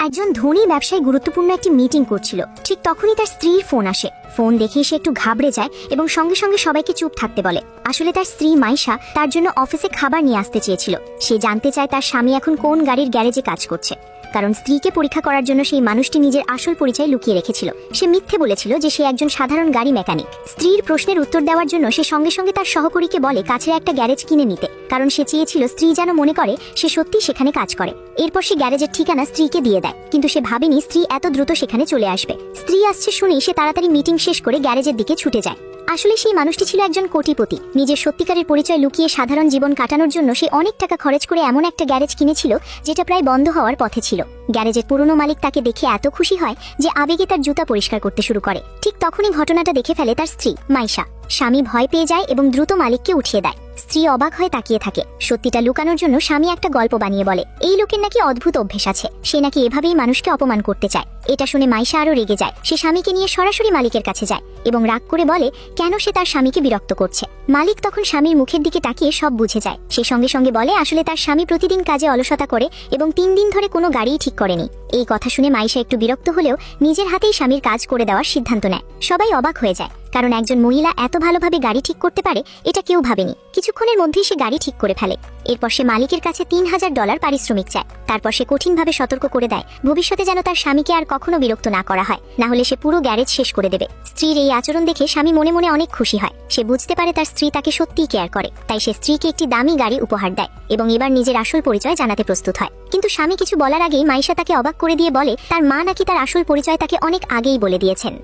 একজন ধনী ব্যবসায়ী গুরুত্বপূর্ণ একটি মিটিং করছিল। ঠিক তখনই তার স্ত্রীর ফোন আসে। ফোন দেখে সে একটু ঘাবড়ে যায় এবং সঙ্গে সঙ্গে সবাইকে চুপ থাকতে বলে। আসলে তার স্ত্রী মাইশা তার জন্য অফিসে খাবার নিয়ে আসতে চেয়েছিল। সে জানতে চায় তার স্বামী এখন কোন গাড়ির গ্যারেজে কাজ করছে, কারণ স্ত্রীকে পরীক্ষা করার জন্য সেই মানুষটি নিজের আসল পরিচয় লুকিয়ে রেখেছিল। সে মিথ্যে বলেছিল যে সে একজন সাধারণ গাড়ি মেকানিক। স্ত্রীর প্রশ্নের উত্তর দেওয়ার জন্য সে সঙ্গে সঙ্গে তার সহকর্মীকে বলে কাছের একটা গ্যারেজ কিনে নিতে, কারণ সে চেয়েছিল স্ত্রী যেন মনে করে সে সত্যিই সেখানে কাজ করে। এরপর সে গ্যারেজের ঠিকানা স্ত্রীকে দিয়ে দেয়, কিন্তু সে ভাবেনি স্ত্রী এত দ্রুত সেখানে চলে আসবে। স্ত্রী আসছে শুনেই সে তাড়াতাড়ি মিটিং শেষ করে গ্যারেজের দিকে ছুটে যায়। আসলে সেই মানুষটি ছিল একজন কোটিপতি। নিজের সত্যিকারের পরিচয় লুকিয়ে সাধারণ জীবন কাটানোর জন্য সে অনেক টাকা খরচ করে এমন একটা গ্যারেজ কিনেছিল যেটা প্রায় বন্ধ হওয়ার পথে ছিল। গ্যারেজের পুরনো মালিক তাকে দেখে এত খুশি হয় যে আবেগে তার জুতা পরিষ্কার করতে শুরু করে। ঠিক তখনই ঘটনাটা দেখে ফেলে তার স্ত্রী মাইশা। স্বামী ভয় পেয়ে যায় এবং দ্রুত মালিককে উঠিয়ে দেয়। স্ত্রী অবাক হয়ে তাকিয়ে থাকে। সত্যিটা লুকানোর জন্য স্বামী একটা গল্প বানিয়ে বলে এই লোকের নাকি অদ্ভুত অভ্যেস আছে, সে নাকি এভাবেই মানুষকে অপমান করতে চায়। এটা শুনে মাইশা আরো রেগে যায়। সে স্বামীকে নিয়ে সরাসরি মালিকের কাছে যায় এবং রাগ করে বলে কেন সে তার স্বামীকে বিরক্ত করছে। মালিক তখন স্বামীর মুখের দিকে তাকিয়ে সব বুঝে যায়। সে সঙ্গে সঙ্গে বলে আসলে তার স্বামী প্রতিদিন কাজে অলসতা করে এবং 3 দিন ধরে কোনো গাড়িই ঠিক করেনি। এই কথা শুনে মাইশা একটু বিরক্ত হলেও নিজের হাতেই স্বামীর কাজ করে দেওয়ার সিদ্ধান্ত নেয়। সবাই অবাক হয়ে যায়, কারণ একজন মহিলা এত ভালোভাবে গাড়ি ঠিক করতে পারে এটা কেউ ভাবেনি। কিছুক্ষণের মধ্যেই সে গাড়ি ঠিক করে ফেলে। এরপর সে মালিকের কাছে $3000 পারিশ্রমিক চায়। তারপর সে কঠিনভাবে সতর্ক করে দেয় ভবিষ্যতে যেন তার স্বামীকে আর কখনো বিরক্ত না করা হয়, না হলে সে পুরো গ্যারেজ শেষ করে দেবে। স্ত্রীর এই আচরণ দেখে স্বামী মনে মনে অনেক খুশি হয়। সে বুঝতে পারে তার স্ত্রী তাকে সত্যিই কেয়ার করে, তাই সে স্ত্রীকে একটি দামি গাড়ি উপহার দেয় এবং এবার নিজের আসল পরিচয় জানাতে প্রস্তুত হয়। কিন্তু স্বামী কিছু বলার আগেই মাইশা তাকে অবাক করে দিয়ে বলে তার মা নাকি তার আসল পরিচয় তাকে অনেক আগেই বলে দিয়েছেন।